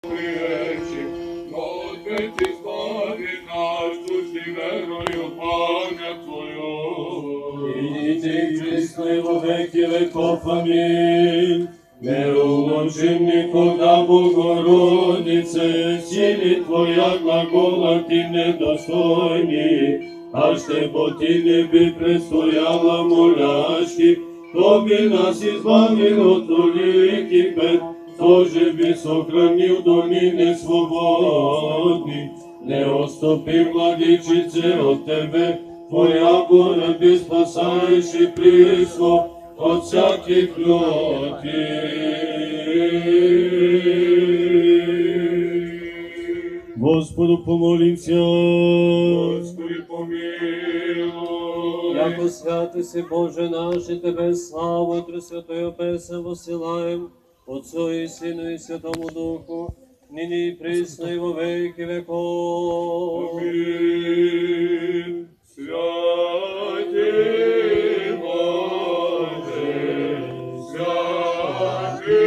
riječi, odveti stvari naš, duši verою Pana Tvoju. Idite Hristo i во веки веков, амин. Не улучим никога, Богородице, сили Твоя глагола Ти недостойни, а бо Ти не би престояла моляшки, то би нас избавил от великих бед, тоже би сохранил до нине свободни. Не отступи, Владичице, от Тебе, Твоя гора би спасаеш и присно от всяких льоти. Господу помолимся. Господи помилуй. Яко святи си Боже наш, и Тебе славу и Пресвятою песен восилаем, Отцу и Сину и Святому Духу, нині и присно и во веки веков. Амин. Святи Боже, святи